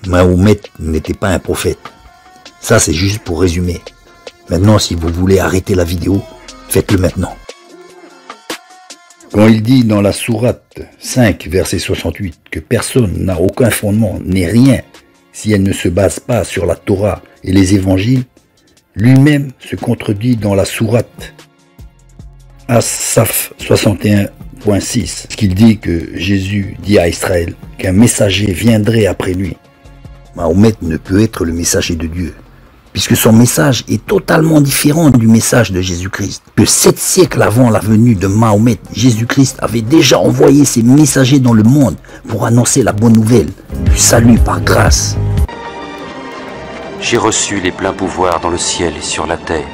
Mahomet n'était pas un prophète. Ça, c'est juste pour résumer. Maintenant, si vous voulez arrêter la vidéo, faites-le maintenant. Quand il dit dans la sourate 5, verset 68, que personne n'a aucun fondement, n'est rien, si elle ne se base pas sur la Torah et les évangiles, lui-même se contredit dans la sourate As-Saf 61.6, qu'il dit que Jésus dit à Israël qu'un messager viendrait après lui. Mahomet ne peut être le messager de Dieu, puisque son message est totalement différent du message de Jésus-Christ. Que 7 siècles avant la venue de Mahomet, Jésus-Christ avait déjà envoyé ses messagers dans le monde pour annoncer la bonne nouvelle du salut par grâce. J'ai reçu les pleins pouvoirs dans le ciel et sur la terre.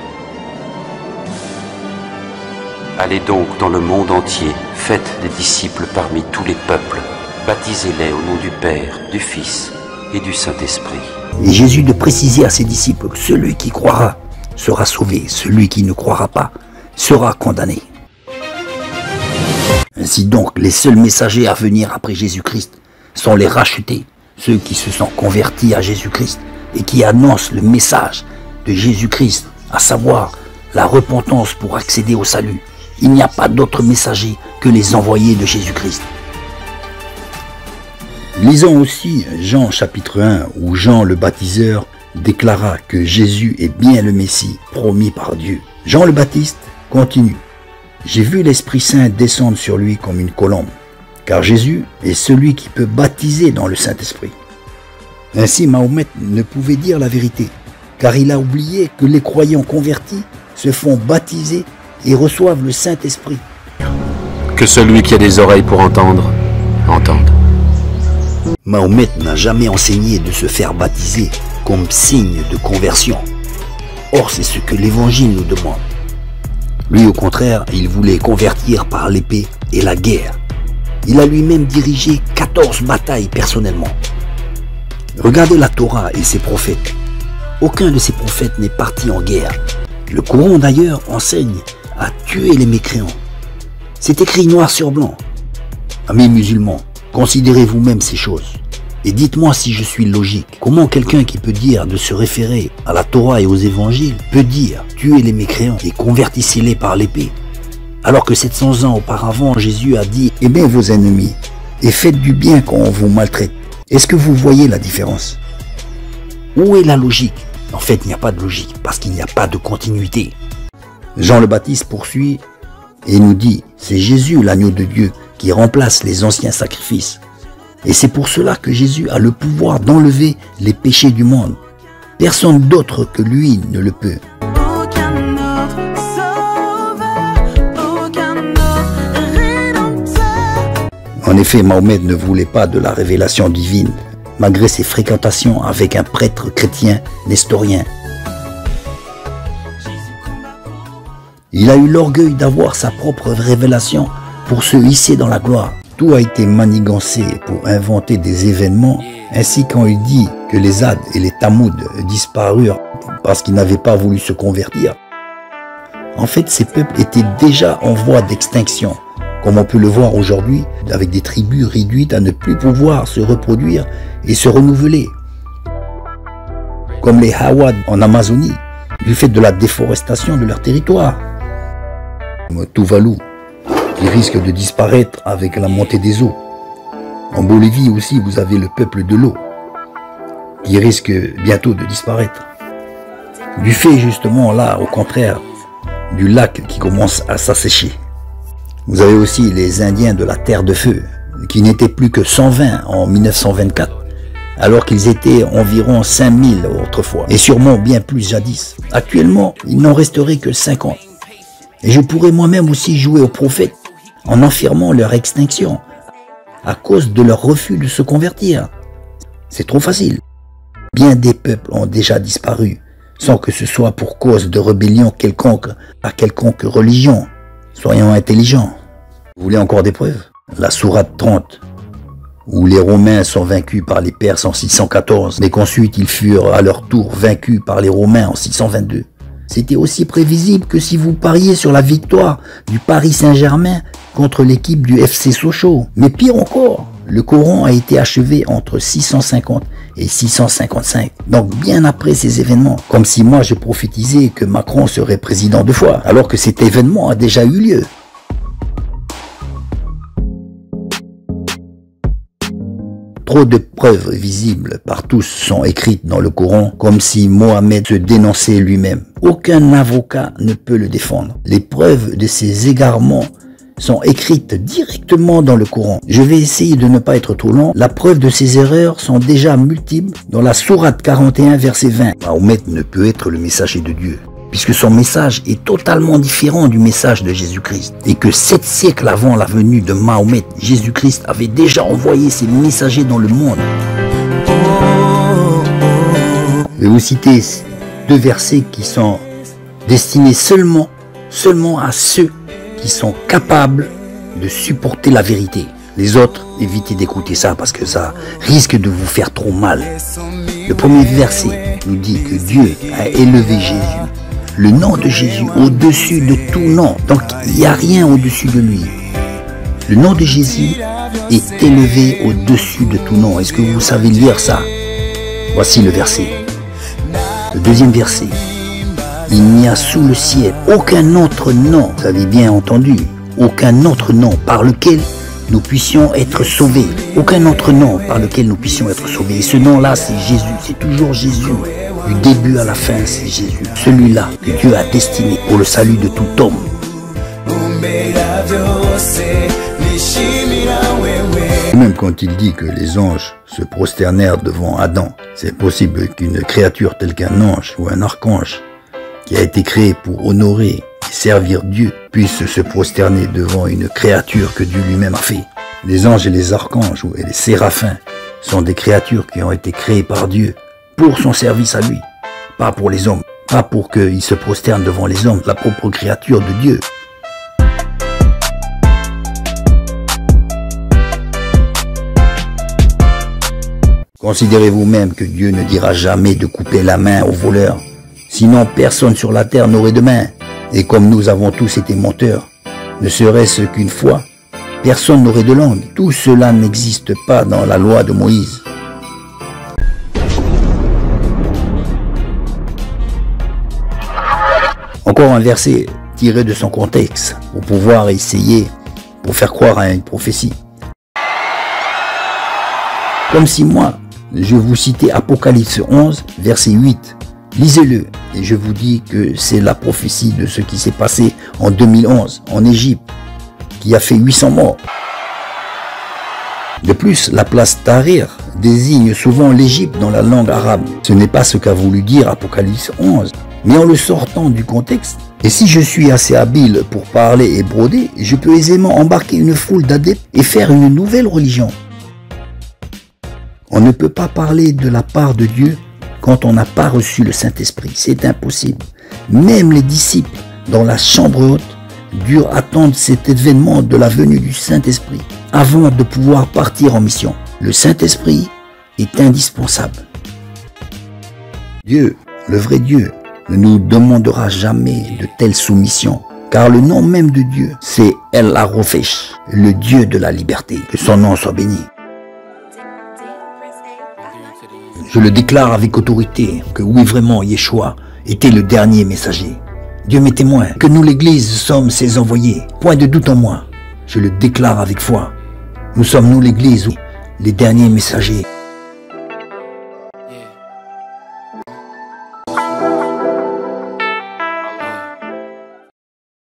Allez donc dans le monde entier, faites des disciples parmi tous les peuples, baptisez-les au nom du Père, du Fils et du Saint-Esprit. Et Jésus de préciser à ses disciples que celui qui croira sera sauvé, celui qui ne croira pas sera condamné. Ainsi donc, les seuls messagers à venir après Jésus-Christ sont les rachetés, ceux qui se sont convertis à Jésus-Christ et qui annoncent le message de Jésus-Christ, à savoir la repentance pour accéder au salut. Il n'y a pas d'autre messager que les envoyés de Jésus-Christ. Lisons aussi Jean chapitre 1 où Jean le baptiseur déclara que Jésus est bien le Messie promis par Dieu. Jean le Baptiste continue. J'ai vu l'Esprit Saint descendre sur lui comme une colombe, car Jésus est celui qui peut baptiser dans le Saint-Esprit. Ainsi Mahomet ne pouvait dire la vérité, car il a oublié que les croyants convertis se font baptiser et reçoivent le Saint-Esprit. Que celui qui a des oreilles pour entendre, entende. Mahomet n'a jamais enseigné de se faire baptiser comme signe de conversion. Or, c'est ce que l'Évangile nous demande. Lui, au contraire, il voulait convertir par l'épée et la guerre. Il a lui-même dirigé 14 batailles personnellement. Regardez la Torah et ses prophètes. Aucun de ces prophètes n'est parti en guerre. Le Coran d'ailleurs enseigne à tuer les mécréants. C'est écrit noir sur blanc. Amis musulmans, considérez vous-même ces choses. Et dites-moi si je suis logique. Comment quelqu'un qui peut dire de se référer à la Torah et aux évangiles peut dire tuez les mécréants et convertissez-les par l'épée, alors que 700 ans auparavant Jésus a dit aimez vos ennemis et faites du bien quand on vous maltraite. Est-ce que vous voyez la différence? Où est la logique? En fait, il n'y a pas de logique parce qu'il n'y a pas de continuité. Jean le Baptiste poursuit et nous dit c'est Jésus l'agneau de Dieu qui remplace les anciens sacrifices. Et c'est pour cela que Jésus a le pouvoir d'enlever les péchés du monde. Personne d'autre que lui ne le peut. En effet, Mahomet ne voulait pas de la révélation divine, malgré ses fréquentations avec un prêtre chrétien nestorien. Il a eu l'orgueil d'avoir sa propre révélation pour se hisser dans la gloire. Tout a été manigancé pour inventer des événements, ainsi quand il dit que les Ad et les Tamoud disparurent parce qu'ils n'avaient pas voulu se convertir. En fait, ces peuples étaient déjà en voie d'extinction, comme on peut le voir aujourd'hui, avec des tribus réduites à ne plus pouvoir se reproduire et se renouveler. Comme les Hawad en Amazonie, du fait de la déforestation de leur territoire. Comme Tuvalu, qui risque de disparaître avec la montée des eaux. En Bolivie aussi, vous avez le peuple de l'eau, qui risque bientôt de disparaître. Du fait justement là, au contraire, du lac qui commence à s'assécher. Vous avez aussi les Indiens de la Terre de Feu, qui n'étaient plus que 120 en 1924, alors qu'ils étaient environ 5000 autrefois, et sûrement bien plus jadis. Actuellement, il n'en resterait que 50. Et je pourrais moi-même aussi jouer aux prophètes, en affirmant leur extinction, à cause de leur refus de se convertir. C'est trop facile. Bien des peuples ont déjà disparu, sans que ce soit pour cause de rébellion quelconque à quelconque religion. Soyons intelligents. Vous voulez encore des preuves? La sourate 30, où les Romains sont vaincus par les Perses en 614, mais qu'ensuite ils furent à leur tour vaincus par les Romains en 622. C'était aussi prévisible que si vous pariez sur la victoire du Paris Saint-Germain contre l'équipe du FC Sochaux. Mais pire encore, le Coran a été achevé entre 650 et 655. Donc bien après ces événements, comme si moi je prophétisais que Macron serait président 2 fois, alors que cet événement a déjà eu lieu. Trop de preuves visibles par tous sont écrites dans le Coran, comme si Mohammed se dénonçait lui-même. Aucun avocat ne peut le défendre. Les preuves de ses égarements sont écrites directement dans le Coran. Je vais essayer de ne pas être trop long. La preuve de ses erreurs sont déjà multiples dans la sourate 41, verset 20. Mahomet ne peut être le messager de Dieu, puisque son message est totalement différent du message de Jésus-Christ. Et que 7 siècles avant la venue de Mahomet, Jésus-Christ avait déjà envoyé ses messagers dans le monde. Je vais vous citer 2 versets qui sont destinés seulement à ceux qui sont capables de supporter la vérité. Les autres, évitez d'écouter ça parce que ça risque de vous faire trop mal. Le premier verset nous dit que Dieu a élevé Jésus, le nom de Jésus, au-dessus de tout nom. Donc il n'y a rien au-dessus de lui. Le nom de Jésus est élevé au-dessus de tout nom. Est-ce que vous savez lire ça? Voici le verset. Le deuxième verset. Il n'y a sous le ciel aucun autre nom, vous avez bien entendu, aucun autre nom par lequel nous puissions être sauvés. Aucun autre nom par lequel nous puissions être sauvés. Et ce nom-là, c'est Jésus, c'est toujours Jésus. Du début à la fin, c'est Jésus. Celui-là que Dieu a destiné pour le salut de tout homme. Même quand il dit que les anges se prosternèrent devant Adam, c'est possible qu'une créature telle qu'un ange ou un archange qui a été créé pour honorer et servir Dieu puisse se prosterner devant une créature que Dieu lui-même a fait. Les anges et les archanges et les séraphins sont des créatures qui ont été créées par Dieu pour son service à lui, pas pour les hommes, pas pour qu'ils se prosternent devant les hommes, la propre créature de Dieu. Considérez-vous même que Dieu ne dira jamais de couper la main au voleur. Sinon, personne sur la terre n'aurait de main. Et comme nous avons tous été menteurs, ne serait-ce qu'une fois, personne n'aurait de langue. Tout cela n'existe pas dans la loi de Moïse. Encore un verset tiré de son contexte pour pouvoir essayer, pour faire croire à une prophétie. Comme si moi, je vous citais Apocalypse 11, verset 8. Lisez-le et je vous dis que c'est la prophétie de ce qui s'est passé en 2011 en Égypte, qui a fait 800 morts. De plus, la place Tahrir désigne souvent l'Égypte dans la langue arabe. Ce n'est pas ce qu'a voulu dire Apocalypse 11, mais en le sortant du contexte. Et si je suis assez habile pour parler et broder, je peux aisément embarquer une foule d'adeptes et faire une nouvelle religion. On ne peut pas parler de la part de Dieu quand on n'a pas reçu le Saint-Esprit. C'est impossible. Même les disciples dans la chambre haute durent attendre cet événement de la venue du Saint-Esprit avant de pouvoir partir en mission. Le Saint-Esprit est indispensable. Dieu, le vrai Dieu, ne nous demandera jamais de telle soumission, car le nom même de Dieu, c'est El Arofesh, le Dieu de la liberté. Que son nom soit béni. Je le déclare avec autorité que oui, vraiment, Yeshua était le dernier messager. Dieu m'est témoin que nous l'Église sommes ses envoyés. Point de doute en moi. Je le déclare avec foi. Nous sommes nous l'Église, les derniers messagers.